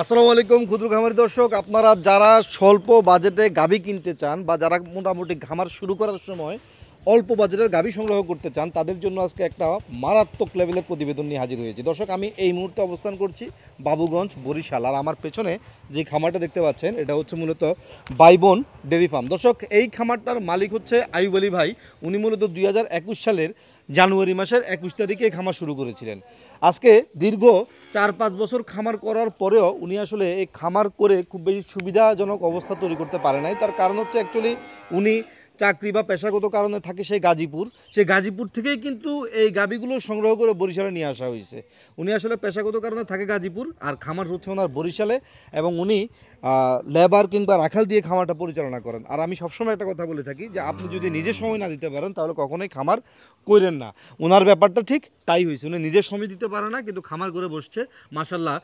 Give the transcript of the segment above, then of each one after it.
আসসালামু আলাইকুম ক্ষুদ্র খামারি দর্শক, আপনারা যারা স্বল্প বাজেটে গাভী কিনতে চান বা যারা মোটামুটি খামার শুরু করার সময় অল্প বাজেটের গাভী সংগ্রহ করতে চান, তাদের জন্য আজকে একটা মারাত্মক লেভেলের প্রতিবেদন নিয়ে হাজির হয়েছি। দর্শক, আমি এই মুহূর্তে অবস্থান করছি বাবুগঞ্জ, বরিশাল। আর আমার পেছনে যে খামারটা দেখতে পাচ্ছেন, এটা হচ্ছে মূলত বাইবন ডেয়ারি ফার্ম। দর্শক, এই খামারটার মালিক হচ্ছে আইয়ুব আলী ভাই। উনি মূলত 2021 সালের জানুয়ারি মাসের 21 তারিখে এই খামার শুরু করেছিলেন। আজকে দীর্ঘ 4-5 বছর খামার করার পরেও উনি আসলে এই খামার করে খুব বেশি সুবিধাজনক অবস্থা তৈরি করতে পারে নাই। তার কারণ হচ্ছে অ্যাকচুয়ালি উনি চাকরি বা পেশাগত কারণে থাকে সেই গাজীপুর। সেই গাজীপুর থেকেই কিন্তু এই গাভীগুলো সংগ্রহ করে বরিশালে নিয়ে আসা হয়েছে। উনি আসলে পেশাগত কারণে থাকে গাজীপুর, আর খামার হচ্ছে ওনার বরিশালে, এবং উনি লেবার কিংবা রাখাল দিয়ে খামারটা পরিচালনা করেন। আর আমি সবসময় একটা কথা বলে থাকি যে আপনি যদি নিজে সময় না দিতে পারেন তাহলে কখনোই খামার করেন না। ওনার ব্যাপারটা ঠিক তাই হয়েছে। উনি নিজে সময় দিতে পারে না, কিন্তু খামার করে বসছে। মাশাল্লাহ,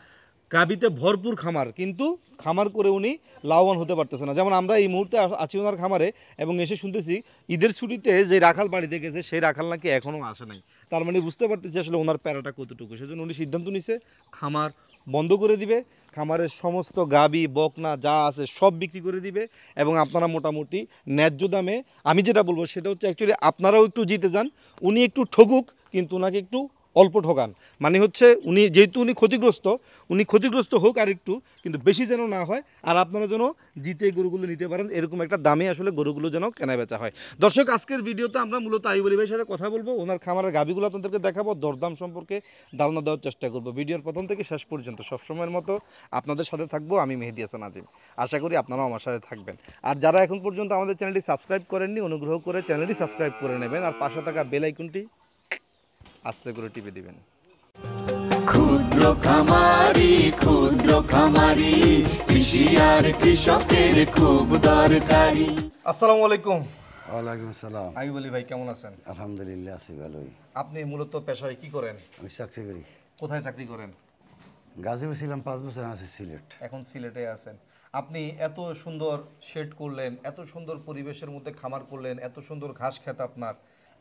গাবিতে ভরপুর খামার, কিন্তু খামার করে উনি লাভবান হতে পারতেছে না। যেমন আমরা এই মুহূর্তে আছি ওনার খামারে, এবং এসে শুনতেছি ঈদের ছুটিতে যে রাখাল বাড়িতে গেছে সেই রাখাল নাকি এখনও আসে নাই। তার মানে বুঝতে পারতেছি আসলে ওনার প্যারাটা কতটুকু। সেজন্য উনি সিদ্ধান্ত নিছে খামার বন্ধ করে দিবে, খামারের সমস্ত গাবি বকনা যা আছে সব বিক্রি করে দিবে, এবং আপনারা মোটামুটি ন্যায্য দামে, আমি যেটা বলবো সেটা হচ্ছে অ্যাকচুয়ালি আপনারাও একটু জিতে যান। উনি একটু ঠকুক, কিন্তু ওনাকে একটু অল্প ঠকান। মানে হচ্ছে উনি যেহেতু উনি ক্ষতিগ্রস্ত হোক আর একটু, কিন্তু বেশি যেন না হয়, আর আপনারা যেন জিতে গরুগুলো নিতে পারেন, এরকম একটা দামে আসলে গরুগুলো যেন কেনা বেচা হয়। দর্শক, আজকের ভিডিওতে আমরা মূলত আইয়ুব আলী ভাইয়ের সাথে কথা বলবো, ওনার খামারের গাভিগুলো আপনাদেরকে দেখাবো, দরদাম সম্পর্কে ধারণা দেওয়ার চেষ্টা করবো। ভিডিওর প্রথম থেকে শেষ পর্যন্ত সবসময়ের মতো আপনাদের সাথে থাকবো আমি, মেহেদী হাসান আজিম। আশা করি আপনারাও আমার সাথে থাকবেন। আর যারা এখন পর্যন্ত আমাদের চ্যানেলটি সাবস্ক্রাইব করেননি, অনুগ্রহ করে চ্যানেলটি সাবস্ক্রাইব করে নেবেন, আর পাশে থাকা বেল আইকনটি আস্তে করে টিপে দিবেন। ক্ষুদ্র খামারি কৃষি আর কৃষকের খুব দরকারি। আসসালামু আলাইকুম। ওয়ালাইকুম আসসালাম। আইয়ুব আলী ভাই, কেমন আছেন? আলহামদুলিল্লাহ আছি ভালোই। আপনি মূলত পেশায় কি করেন? আমি চাকরি করি। কোথায় চাকরি করেন? গাজীপুর ছিলাম 5 বছর, আছি সিলেট। এখন সিলেটে আছেন। আপনি এত সুন্দর শেড করলেন, এত সুন্দর পরিবেশের মধ্যে খামার করলেন, এত সুন্দর ঘাস খেত আপনার,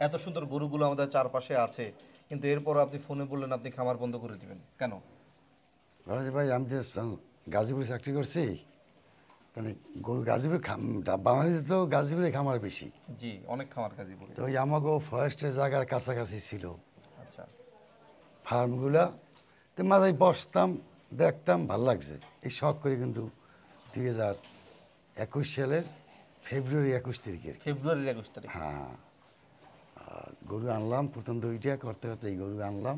এত সুন্দর গরুগুলো আমাদের চারপাশে আছে, কিন্তু এরপর আপনি ফোনে বললেন আপনি খামার বন্ধ করে দিবেন কেন? ভাই আমি যে গাজীপুরে চাকরি করছি, মানে গরু গাজীপুর বাংলাদেশে তো গাজীপুরে খামার বেশি। জি, অনেক খামার গাজীপুরে। তো ওই আমাকেও ফরেস্টের জায়গার কাছাকাছি ছিল আচ্ছা। ফার্মগুলা, তো মাঝে বসতাম, দেখতাম, ভাল লাগছে। এই শখ করে কিন্তু 2021 সালের ফেব্রুয়ারি 21 তারিখে, ফেব্রুয়ারির 21 তারিখ। হ্যাঁ, গরু আনলাম। প্রথম 2টা করতে করতে এই গরু আনলাম।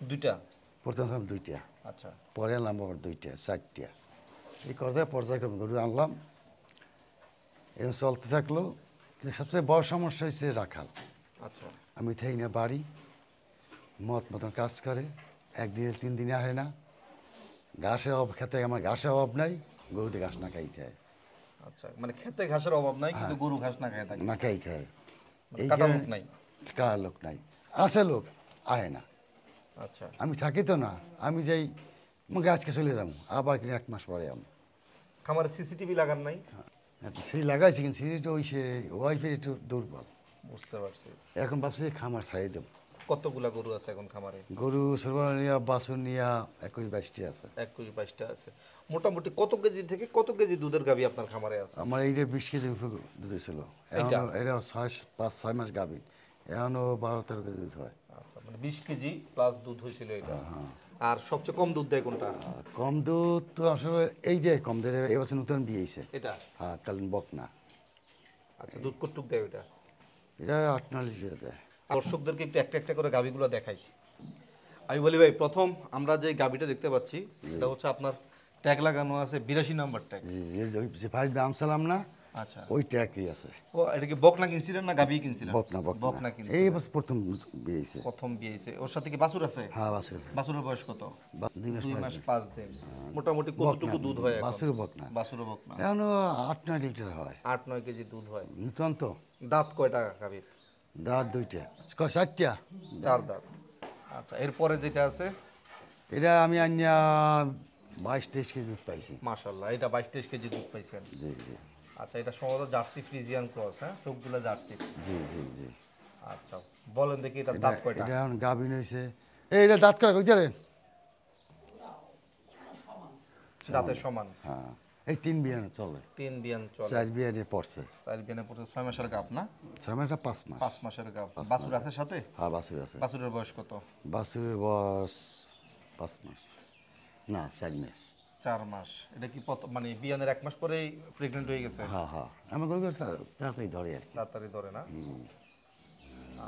দুইটা? প্রথম 2টা, আচ্ছা। পরে আনলাম আবার 2টা, 4টা। এই কথা পর্যায়ক্রমে গরু আনলাম, এরকম চলতে থাকলো। কিন্তু সবচেয়ে বড় সমস্যা হয়েছে রাখাল। আচ্ছা। আমি থাকি না বাড়ি, মতন কাজ করে, 1 দিনে 3 দিনে আসে না। ঘাসের অভাব, খেতে আমার ঘাসের অভাব নাই, গরুতে ঘাস না খাইতে হয়। আচ্ছা, মানে খেতে ঘাসের অভাব নাই, কিন্তু গরু ঘাস না খায় থাকে। না খাইতে হয়, এই কাটার লোক নাই। কার লোক নাই, আছে লোক আহে না। আচ্ছা। আমি থাকি তো না, আমি যাই আজকে চলে যাবো, আবার কিনা 1 মাস পরে আমি। খামারে সিসিটিভি লাগান নাই? সিঁড়ি লাগাইছি, কিন্তু সিঁড়িটা ওই সে ওয়াইফের একটু দুর্বল। বুঝতে পারছি। এখন ভাবছি খামার ছাড়িয়ে দেবো। কতগুলা গরু আছে এখন খামারে? গরু সর্বনিয়া বাছুনিয়া 21-22টি আছে। 21-22টা আছে। মোটামুটি কত কেজি থেকে কত কেজি দুধের গাভী আপনার খামারে আছে? আমার এইটা 20 কেজি দুধ ছিল। এখনো এটা 5-6 মাস গাভী, এখনো 12-13 কেজি দুধ হয়। আচ্ছা, মানে 20 কেজি প্লাস দুধ হয়েছিল এটা। আর সবচেয়ে কম দুধ দেয় কোনটা? কম দুধ তো আসলে এই যে কম দেয়, এবছর নতুন বিয়ে হয়েছে। এটা? হ্যাঁ, কালীন বকনা। আচ্ছা, দুধ কতটুক দেয় ওটা? এটা 48 লিটার দেয়। দর্শকদেরকে একটু একটা একটা করে গাভীগুলো দেখাই। আইয়ুব আলী ভাই, প্রথম আমরা যে গাভীটা দেখতে পাচ্ছি এটা হচ্ছে আপনার ট্যাগ লাগানো আছে 82 নাম্বার ট্যাগ। যে ভাই দাম চালাম না, আচ্ছা। ওই ট্যাগই আছে। ও, এটা কি বকনা কিনছিলেন না গাভী কিনছিলেন? বকনা বকনা কিনছিলেন। এই বছর প্রথম বিয়ে হয়েছে। প্রথম বিয়ে হয়েছে। ওর সাথে কি বাছুর আছে? হ্যাঁ, বাছুর। বাছুরের বয়স কত? 2 মাস 5 দিন। মোটামুটি কতটুকু দুধ হয় এখন? বাছুর বকনা। বাছুরও বকনা। এখনো 8-9 লিটার হয়। 8-9 কেজি দুধ হয়। নতুন তো। দাঁত কয়টা গাভীর? দাঁত 2টা, 4টা। 4 দাঁত। আচ্ছা, এরপরে যেটা আছে এটা আমি আনিয়া 22-23 কেজি দুধ পাইছি। মাশাআল্লাহ, এটা 22-23 কেজি দুধ পাইছেন। জি জি আচ্ছা, এটা সম্ভবত জার্সি ফ্রিজিয়ান ক্রস, হ্যাঁ, চোখগুলো জার্সি। জি জি জি। আচ্ছা, বলেন দেখি এটা দাঁত কয়টা? এটা এখন গাভিন হয়েছে। এটা দাঁত কয় কই জানেন? দাঁতের সমান। হ্যাঁ এই 3 বিয়ানে চলে, 3 বিয়ান চলে। 4 বিয়ানে পড়ছে। 4 বিয়ানে পড়ছে 6 মাসের গাব না? 6 মাসটা 5 মাস। 5 মাসের গাব। বাছুর আছে সাথে? হ্যাঁ বাছুর আছে। বাছুরের বয়স কত? বাছুরের বয়স 5 মাস না 4 মাস। 4 মাস। এটা কি মানে বিয়ানের 1 মাস পরেই প্রেগন্যান্ট হয়ে গেছে? হ্যাঁ হ্যাঁ আমার তো তাড়াতাড়ি ধরে আর কি। তাড়াতাড়ি ধরে না?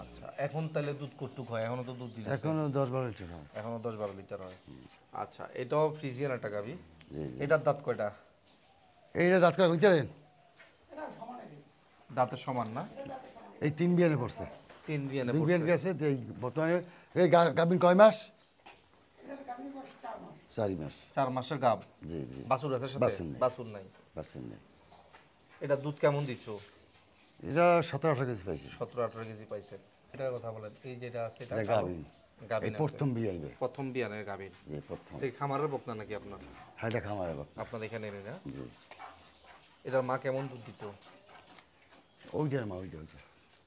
আচ্ছা, এখন তাহলে দুধ কতটুক হয়? এখনো তো দুধ দিচ্ছে। এখনো 10-12 লিটার হয়। এখনো 10-12 লিটার হয়। আচ্ছা, এটাও ফ্রিজিয়ান একটা গাভী। জি জি। এটার দাঁত কয়টা? এইটা দাঁত কাটা বুঝছেন? দাঁতের সমান না? এই 3 বিয়ানে পড়ছে। 3 বিয়ানে 2 বিয়ান পড়ছে। গেছে তো এই বর্তমানে এই গাভিন কয় মাস? 4 মাস। 4 মাসের গাব। জি জি। বাছুর আছে সাথে? বাছুর নেই। বাছুর নাই। বাছুর নেই। এটা দুধ কেমন দিচ্ছ? এটা 17-18 কেজি পাইছি। 17-18 কেজি পাইছে। এটার কথা বলেন। এই যেটা আছে এটা এটা গাভিন। গাভিন এই আছে। প্রথম বিয়ে আইবে। প্রথম বিয়ানের গাভিন। জি প্রথম। এই খামারের বকনা নাকি আপনার? হ্যাঁ এটা খামারে বাপ। আপনার এখানে এনে না? জি। এটার মা কেমন দুধ দিত? ওইটার মা ওইটা।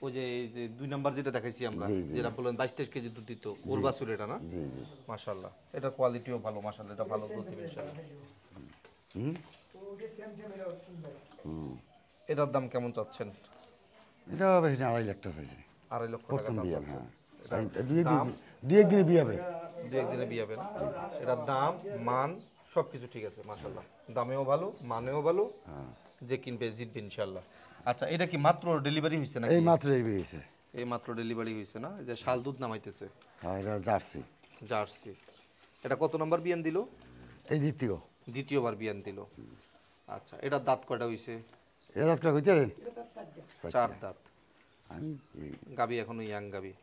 ওই যে এই যে 2 নাম্বার যেটা দেখাইছি আমরা, জি, জি। যেটা বললেন 22-23 কেজি দুধ দিত, ওর বাছুর এটা না? জি জি। মাশাআল্লাহ। এটার কোয়ালিটিও ভালো, মাশাআল্লাহ। এটা ভালো দুধ দিবে ইনশাআল্লাহ। হুম হুম। এটার দাম কেমন চাচ্ছেন? এটা বেশি না 2.5 লাখ টাকা চাইছে। 2.5 লক্ষ টাকা প্রথম দাম বিয়ে চাচ্ছেন। হ্যাঁ। দুই একদিনে বিয়ে হবে। 2-1 দিনে বিয়ে হবে না? এটার দাম, মান সবকিছু ঠিক আছে মাশাআল্লাহ। দামেও ভালো, মানেও ভালো। যে কিনবে জিতবে ইনশাআল্লাহ। আচ্ছা, এটা কি মাত্র ডেলিভারি হইছে নাকি? এই মাত্র এই বিয়েছে। এই মাত্র ডেলিভারি হইছে না? এই যে শাল দুধ নামাইতেছে। হ্যাঁ এটা জার্সি। জার্সি। এটা কত নাম্বার বিয়ান দিল? এই দ্বিতীয়। দ্বিতীয়বার বিয়ান দিল। আচ্ছা, এটার দাঁত কয়টা হইছে? এটা দাঁত কাটা বুঝছেন? 4 দাঁত। আমি গাবি এখনো ইয়াং গাবি।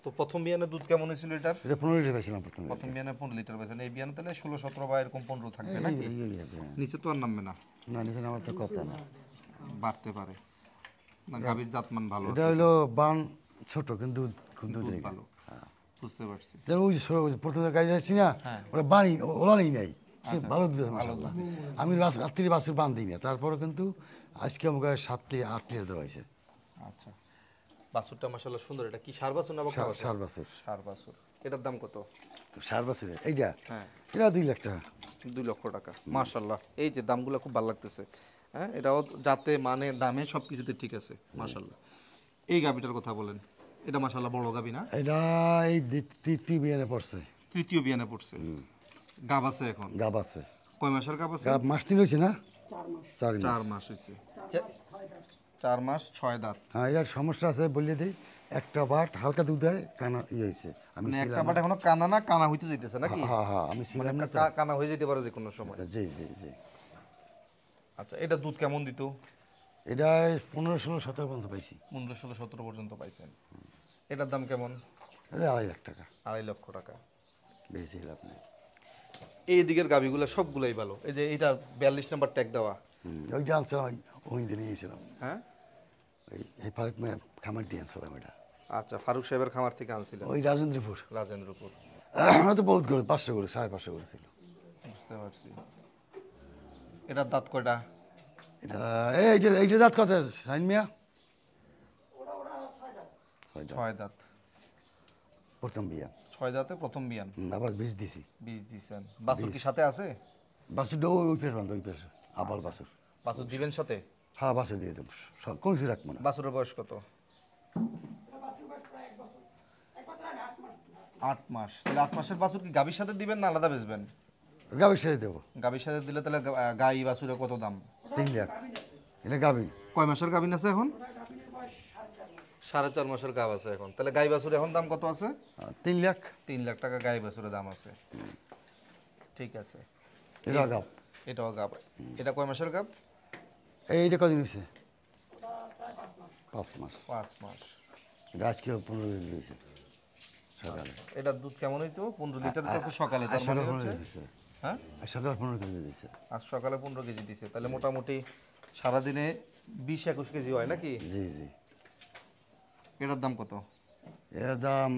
তো প্রথম বিয়ানে দুধ কেমন হয়েছিল এটার? এটা 15 লিটার পেয়েছিলাম প্রথমে। প্রথম বিয়ানে 15 লিটার পেয়েছেন। এই বিয়ানে তাহলে 16-17 বা এরকম 15 থাকবে নাকি? নিচে তো আর নামবে না। না নিচে আমার তো কথা না। বাড়তে পারে না। গাবির জাতমান ভালো এটা আছে, হইলো বান ছোট কিন্তু খুব দুধ দুধ দেয়। ভালো। বুঝতে পারছি। যেমন ওই যে প্রথমে গাড়ি যাচ্ছি না হ্যাঁ। ওরা বানি ওলানি নাই ভালো দুধ আছে মাশাআল্লাহ। আমি রাত্রি বাছুর বান দিই না, তারপরে কিন্তু আজকে আমাকে 7 থেকে 8 লিটার দেওয়া হয়েছে। আচ্ছা, বাছুরটা মাশাআল্লাহ সুন্দর। এটা কি ষাঁড় বাছুর না বকনা বাছুর? ষাঁড় বাছুর। ষাঁড় বাছুর। এটার দাম কত? ষাঁড় বাছুরের এইটা হ্যাঁ, এটা 2 লাখ টাকা। 2 লক্ষ টাকা। মাশাআল্লাহ। এই যে দামগুলো খুব ভালো লাগতেছে। হ্যাঁ, এটাও যাতে মানে দামে সব কিছুতে ঠিক আছে মাশাআল্লাহ। এই গাবিটার কথা বলেন। এটা মাশাআল্লাহ বড় গাবি না? এটা এই তৃতীয় বিয়ানে পড়ছে। তৃতীয় বিয়ানে পড়ছে। গাব আছে এখন? গাব আছে। কয় মাসের গাব আছে? গাব মাস 3 হয়েছে না? 4 মাস। 4 মাস হয়েছে। 4 মাস 6 দাঁত। হ্যাঁ এটার সমস্যা আছে বলে দিই, একটা বাট হালকা দুধ দেয় কানা হয়েছে। আমি মানে একটা বাট এখনো কানা না, কানা হইতে যাইতেছে নাকি? হ্যাঁ হ্যাঁ আমি মানে ছিলাম না তো। কানা হয়ে যেতে পারে যে কোনো সময়। জি জি জি। আচ্ছা, এটা দুধ কেমন দিত? এটা 15, 16, 17 পর্যন্ত পাইছি। 15, 16, 17 পর্যন্ত পাইছেন। এটার দাম কেমন? এটা 2.5 লাখ টাকা। 2.5 লক্ষ টাকা। বেশি লাভ নেই। এই দিকের গাবিগুলো সবগুলাই ভালো। এই যে এটা 42 নাম্বার ট্যাগ দেওয়া। ওইটা আনছিলাম ওই দিনে নিয়েছিলাম। হ্যাঁ, এই ফারুক মেয়ে খামার দিয়ে আনছিলাম এটা। আচ্ছা, ফারুক সাহেবের খামার থেকে আনছিলেন ওই রাজেন্দ্রপুর। রাজেন্দ্রপুর। আমরা তো বহুত করে 500 করে 550 করেছিল। বুঝতে পারছি। এটার দাঁত কয়টা? এটা এইটা দাঁত কত সাইন মিয়া? 6 দাঁত। প্রথম বিয়া। 6 দাঁতে প্রথম বিয়ান। আবার বীজ দিছি। বীজ দিছেন। বাছুর কি সাথে আছে? বাছুরটা ওই পেশ বান্ধব ওই পেশ আবার বাছুর। বাছুর দিবেন সাথে? হ্যাঁ বাছুর দিয়ে দেবো সব কোনো কিছু রাখবো না। বাছুরের বয়স কত? 8 মাস। তাহলে 8 মাসের বাছুর কি গাভীর সাথে দিবেন না আলাদা বেচবেন? গাভীর সাথে দেবো। গাভীর সাথে দিলে তাহলে গাই বাছুরের কত দাম? 3 লাখ। এটা গাভী। কয় মাসের গাভীন আছে এখন? 4.5 মাসের গাভ আছে এখন। তাহলে গাই বাছুর এখন দাম কত আছে? 3 লাখ। 3 লাখ টাকা গাই বাছুরের দাম আছে। ঠিক আছে। এটা গাভ। এটাও গাভ। এটা কয় মাসের গাভ? এইটা কদিন হয়েছে? 5 মাস। 5 মাস। এটা আজকে 15 দিন দিয়েছে সকালে। এটার দুধ কেমন হইতো? 15 লিটার তো সকালে, তার মানে হচ্ছে হ্যাঁ সকালে 15 কেজি দিয়েছে। আজ সকালে 15 কেজি দিছে। তাহলে মোটামুটি সারাদিনে 20-21 কেজি হয় নাকি? জি জি। এটার দাম কত? এর দাম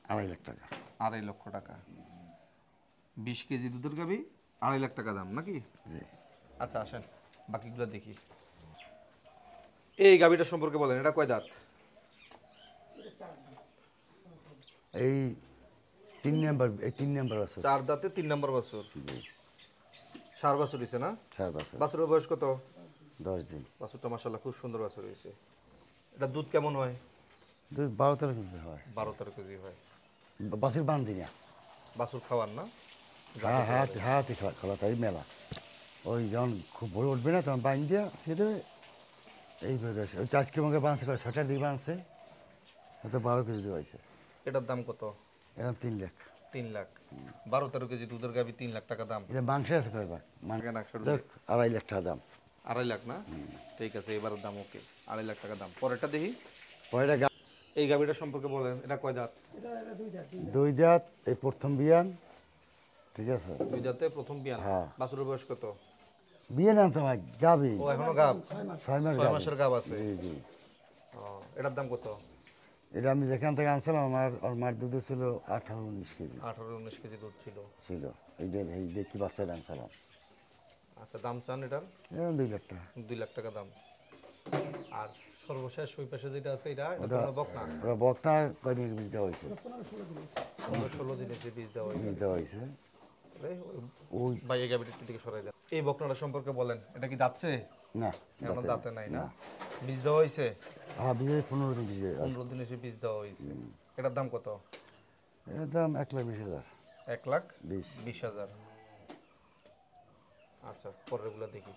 2.5 লাখ টাকা। 2.5 লক্ষ টাকা। 20 কেজি দুধের গাভী, 2.5 লাখ টাকা দাম নাকি? জি। আচ্ছা, আসেন বাকিগুলো দেখি। এই গাভীটা সম্পর্কে বলেন। এটা কয় দাঁত? এই তিন নাম্বার বছর। 4 দাঁতে 3 নম্বর বছর। জি। সার বাছুর হইছে না? 4 বছর বাছুরের বয়স কত? 10 দিন। বাছুরটা মাশাআল্লাহ খুব সুন্দর বাছুর হয়েছে। এটা দুধ কেমন হয়? দুধ 12-13 কেজি হয়। 12-13 কেজি হয়। বাছুর বান্ধি না। বাছুর খাওয়ার না? হাতে খাওয়াটাই মেলা। ওই যখন খুব বড় উঠবে না তখন বাঁধ দিয়া সেটা এইভাবে ওই আজকে আমাকে বাঁধছে করে 6টার দিকে বাঁধছে, হয়তো 12 কেজি দেওয়াইছে। এটার দাম কত? এরকম 3 লাখ। 3 লাখ। 12-13 কেজি দুধের গাভী 3 লাখ টাকা দাম। এটা মাংস আছে করবা কেন 100 দেখ 2.5 লাখ টাকা দাম। 2.5 লাখ না? ঠিক আছে, এবারের দাম ওকে। 2.5 লাখ টাকা দাম। পরেরটা দেখি। পয়টা এই গাভীটা সম্পর্কে বলেন, এটা কয় দাঁত? 2 দাঁত, এই প্রথম বিয়ান, ঠিক আছে? 2 দাঁতে প্রথম বিয়ান। হ্যাঁ। বাছুরের বয়স কত? বিয়ে নাম তোমার গাবি ও এখনো গাব। 6 মাস 6 মাসের গাব আছে। জি জি। ও, এটার দাম কত? এটা আমি যেখান থেকে আনছিলাম ওর মার দুধ ছিল 18-19 কেজি 18-19 কেজি দুধ ছিল। ছিল। এই দেখি বাচ্চাটা আনছিলাম। আচ্ছা, দাম চান এটার? 2 লাখ টাকা। 2 লাখ টাকা দাম। আর সর্বশেষ ওই পাশে যেটা আছে এটা ওটা তো বকনা। ওরা বকনা কয়দিন বীজ দেওয়া হয়েছে? 16 দিনের যে বীজ দেওয়া বীজ দেওয়া হয়েছে। ওই ভাই এই গাভীটা একটু দিকে সরাই দেন। এই বকনাটা সম্পর্কে বলেন, এটা কি দাঁতছে? না এখনো দাঁতে নাই না? বীজ দেওয়া হয়েছে? হ্যাঁ বীজ 15 দিন বীজ 15 দিনে সে বীজ দেওয়া হয়েছে। এটার দাম কত? এর দাম 1,20,000। 1,20,000। আচ্ছা, পরেরগুলো দেখি।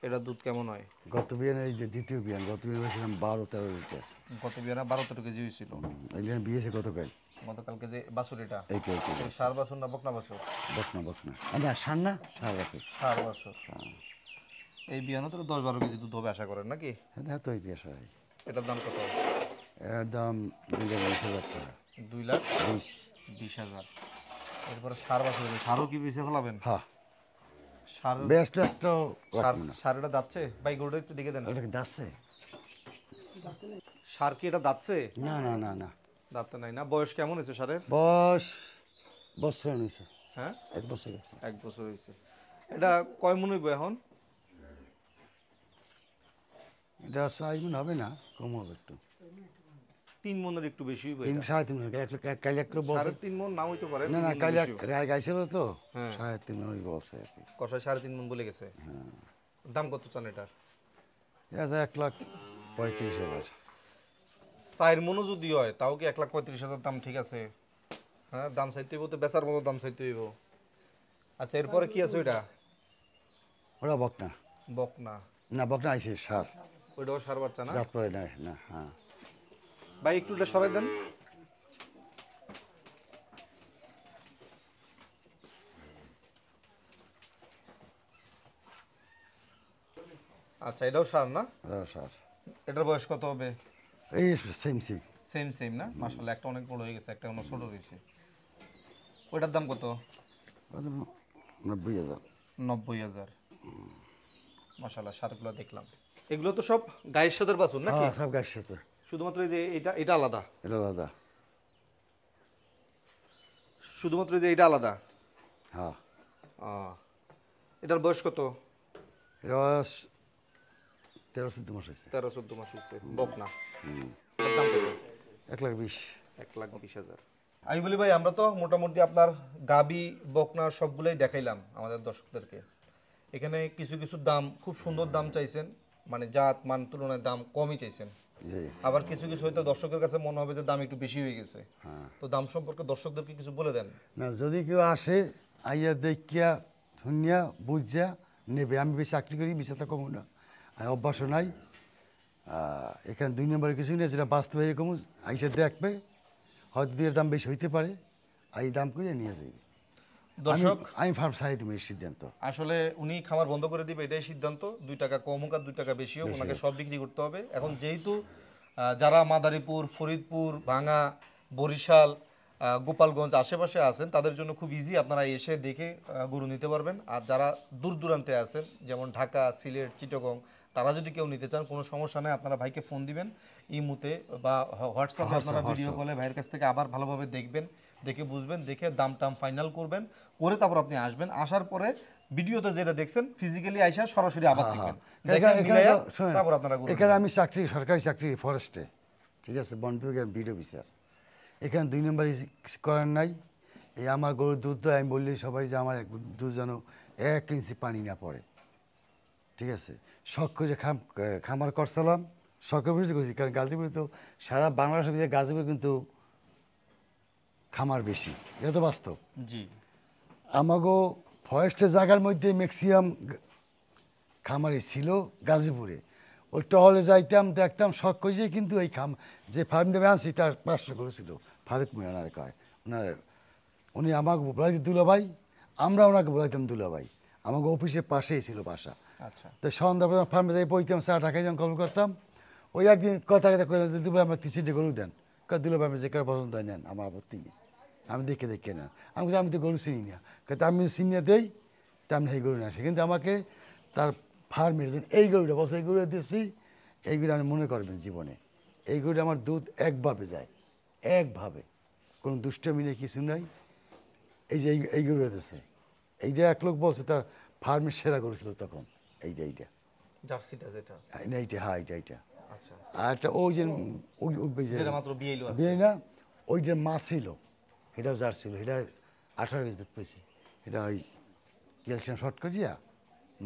এটা দুধ কেমন হয়? গত বিয়ান এই যে দ্বিতীয় বিয়ান, গত বিয়ান হয়েছিলাম 12-13 লিটার। গত বিয়ানা 12-13 কেজি হয়েছিল। এই বিয়ান বিয়েছে গতকাল। গতকালকে যে বাছুর এটা এইটা এই সার বাছুর না বকনা বাছুর? বকনা না সার না সার আছে। সার বাছুর। এই বিয়ানো তো 10-12 কেজি দুধ হবে আশা করেন নাকি? হ্যাঁ তো এই বিয়াস হয়। এটার দাম কত? এর দাম 2,20,000 টাকা। 2,20,000। এরপরে সার বাছুর, সারও কি বেঁচে ফেলাবেন? হ্যাঁ সার বেচলে একটাও রাখবো না। সার এটা দাচ্ছে? ভাই গরুটা একটু দিকে দেন। ওটা কি দাচ্ছে? সার কি এটা দাচ্ছে? না না না না দাঁতে নাই না। বয়স কেমন হয়েছে সারের? বয়স বছর হয়েছে। হ্যাঁ, 1 বছর গেছে। 1 বছর হয়েছে। এটা কয় মন হইব এখন? এটা 4 গুণ হবে না, কম হবে একটু। 3 মনের একটু বেশি হইব। 3-3.5 গুণ। কাল একটু বলছে 3.5 মন না হইতে পারে। না না কাল গাইছিল তো হ্যাঁ। 3.5 ওই বলছে আর কি। কষায় 3.5 মন বলে গেছে। দাম কত চান এটার? এটা 1,35,000। 4 মনও যদি হয় তাও কি 1,35,000 দাম ঠিক আছে? হ্যাঁ, দাম চাইতে হইব তো, বেচার মতো দাম চাইতে হইব। আচ্ছা, এরপরে কি আছে ওইটা? ওরা বকনা বকনা। না, বকনা আইছে সার। ওইটাও সার বাচ্চা না? রাত পরে না না। হ্যাঁ ভাই একটু এটা সরাই দেন। আচ্ছা, এটাও সার না? ওরা সার। এটার বয়স কত হবে? এই সেম সেম। সেম সেম না? মাশাআল্লাহ, একটা অনেক বড় হয়ে গেছে, একটা অনেক ছোট রয়েছে। ওইটার দাম কত? 90,000। 90,000। মাশাআল্লাহ, সারগুলো দেখলাম। এগুলো তো সব গায়ের সাথে বাছুর নাকি? হ্যাঁ সব গাছ সাথে। শুধুমাত্র এই যে এটা আলাদা? এটা আলাদা। শুধুমাত্র এই যে এটা আলাদা? হ্যাঁ। এটার বয়স কত? এটা বয়স 13-14 মাস হয়েছে। 13-14 মাস হয়েছে। বকনা। এটার দাম কত? 1,20,000। 1,20,000। আমি বলি ভাই, আমরা তো মোটামুটি আপনার গাবি বকনা সবগুলোই দেখাইলাম আমাদের দর্শকদেরকে। এখানে কিছু কিছু দাম, খুব সুন্দর দাম চাইছেন, মানে জাত মান তুলনায় দাম কমই চাইছেন। জি। আবার কিছু কিছু হয়তো দর্শকের কাছে মনে হবে যে দাম একটু বেশি হয়ে গেছে। তো দাম সম্পর্কে দর্শকদেরকে কিছু বলে দেন। না যদি কেউ আসে আইয়া দেখিয়া শুনিয়া বুঝিয়া নেবে। আমি বেশি চাকরি করি, বেশি তো কমু না, আমি অভ্যাসও নাই। এখানে 2 নম্বরে কিছু নেই, যেটা বাস্তবে এরকম আইসা দেখবে, হয়তো দুইয়ের দাম বেশি হইতে পারে, এই দাম করে নিয়ে যাই। দর্শক, আমি ফার্ম ছাড়াই তুমি এই সিদ্ধান্ত। আসলে উনি খামার বন্ধ করে দিবে এটাই সিদ্ধান্ত। 2 টাকা কম হোক আর 2 টাকা বেশি হোক, ওনাকে সব বিক্রি করতে হবে। এখন যেহেতু যারা মাদারীপুর, ফরিদপুর, ভাঙা, বরিশাল, গোপালগঞ্জ আশেপাশে আছেন, তাদের জন্য খুব ইজি, আপনারা এসে দেখে গরু নিতে পারবেন। আর যারা দূর দূরান্তে আছেন, যেমন ঢাকা, সিলেট, চিটাগং, তারা যদি কেউ নিতে চান, কোনো সমস্যা নেই, আপনারা ভাইকে ফোন দিবেন ইমুতে বা হোয়াটসঅ্যাপে, আপনারা ভিডিও কলে ভাইয়ের কাছ থেকে আবার ভালোভাবে দেখবেন, দেখে বুঝবেন, দেখে দাম টাম ফাইনাল করবেন, করে তারপর আপনি আসবেন। আসার পরে ভিডিওতে যেটা দেখছেন ফিজিক্যালি আইসা সরাসরি আবার দেখবেন, তারপর আপনারা এখানে আমি চাকরি, সরকারি চাকরি ফরেস্টে, ঠিক আছে, বন বিভাগের বিডিও অফিসার। এখানে 2 নম্বরই কিছু করার নাই। এই আমার গরুর দুধ তো আমি বললি সবাই যে আমার দুধ যেন 1 ইঞ্চি পানি না পড়ে, ঠিক আছে। শখ করে খামার করছিলাম, শখের বুঝতে করছি, কারণ গাজীপুরে তো সারা বাংলাদেশের ভিতরে গাজীপুরে কিন্তু খামার বেশি, এটা তো বাস্তব। জি। আমাগো ফরেস্টের জায়গার মধ্যে ম্যাক্সিমাম খামারে ছিল গাজীপুরে। ওই টহলে যাইতাম, দেখতাম, শখ করেছি, কিন্তু এই যে ফার্ম দেবে আনছি তার 500 করেছিল, ফারুক মিয়া ওনারে কয়। উনি আমাকে বলাইতেন দুলাভাই, আমরা ওনাকে বলাইতাম দুলাভাই। আমাকে অফিসের পাশেই ছিল বাসা। আচ্ছা। তো সন্ধ্যাবেলা ফার্মে যাই বইতাম, চা টা খাইতাম, কল করতাম। ওই একদিন কথা কইলাম যে দুলাভাই আমার 3-4টে গরু দেন। দুলাভাই আমি যে কার পছন্দ হয় নেন, আমার আপত্তি নেই, আমি দেখে নেন। আমি আমি তো গরু চিনি না, কিন্তু আমি চিনিয়ে দেই, তেমনি এই গরু না আসে। কিন্তু আমাকে তার ফার্মের এই গরুটা বলছে, এই গরুটা দিয়েছি, এই গরু আমি মনে করবেন জীবনে এই গরুটা আমার দুধ একভাবে যায়, একভাবে, কোনো দুষ্টমি নেই, কিছু নাই। এই যে এই গরুটা দিয়েছে, এইটা এক লোক বলছে তার ফার্মের সেরা গরু ছিল তখন, এইটা জার্সিটা যেটা। এইটা, হ্যাঁ এইটা। আচ্ছা। আর একটা ওই যে যেটা মাত্র বিয়েলো আছে। বিয়ে না, ওই যে মা ছিল, এটাও যার ছিল, এটা 18 কেজি দুধ পেয়েছি। এটা ওই ক্যালসিয়াম শর্ট করিয়া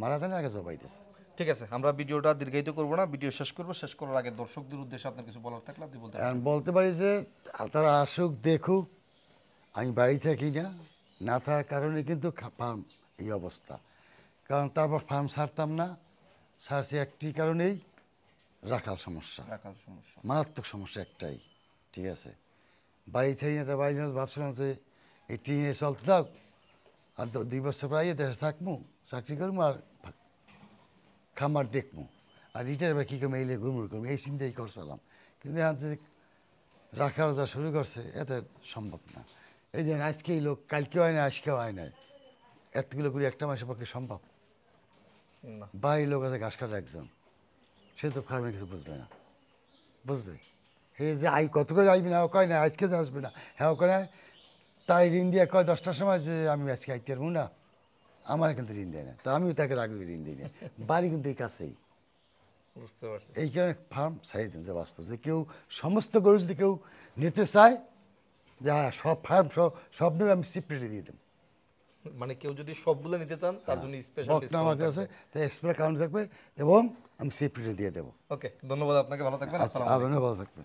মারা যায় না, আগে জবাইতেছে। ঠিক আছে, আমরা ভিডিওটা দীর্ঘায়িত করবো না, ভিডিও শেষ করবো। শেষ করার আগে দর্শকদের উদ্দেশ্যে আপনার কিছু বলার থাকলে আপনি বলতে পারেন। এখন বলতে পারি যে তারা আসুক, দেখুক। আমি বাড়ি থাকি না, না থাকার কারণে কিন্তু ফার্ম এই অবস্থা। কারণ তারপর ফার্ম ছাড়তাম না, ছাড়ছি একটি কারণেই, রাখাল সমস্যা, রাখার সমস্যা। মারাত্মক সমস্যা একটাই, ঠিক আছে। বাড়ি থাকি না, তার বাড়ি ভাবছিলাম যে এই টিনে চলতে থাক, আর 2 বছর প্রায় দেশে থাকবো, চাকরি করবো, আর খামার দেখবো, আর রিটায়ার বা কী করবো, এলে ঘুমুর করবো, এই চিন্তাই করছিলাম। কিন্তু এখন যে রাখার যা শুরু করছে, এতে সম্ভব না। এই যে আজকে এই লোক, কালকেও হয় না, আজকেও হয় না, এতগুলো করে একটা মাসের পক্ষে সম্ভব? না। বাড়ির লোক আছে ঘাস কাটা একজন, সে তো ফার্মে কিছু বুঝবে না, বুঝবে হে যে কত করে আসবে না, ও কয় না আজকে যে আসবে না, হ্যাঁ ও কয় না, তাই ঋণ দিয়ে কয় 10টার সময় যে আমি আজকে আইতে পারবো না, আমার কিন্তু ঋণ দেয় না, তা আমিও তাকে রাখবো ঋণ দিই না। বাড়ি কিন্তু এই কাছেই, বুঝতে পারছি। এই কারণে ফার্ম ছাড়িয়ে দিতে বাস্তব যে কেউ সমস্ত গরু যদি কেউ নিতে চায়, যে হ্যাঁ সব ফার্ম সব নেবে, আমি সিপ্রেটে দিয়ে দেবো। মানে কেউ যদি সবগুলো নিতে চান তার জন্য স্পেশাল বকনা আমার কাছে, তাই এক্সট্রা কাউন্ট থাকবে এবং আমি সিপ্রেটে দিয়ে দেবো। ওকে, ধন্যবাদ আপনাকে, ভালো থাকবেন। আচ্ছা, আসসালামু আলাইকুম। আপনিও ভালো থাকবেন।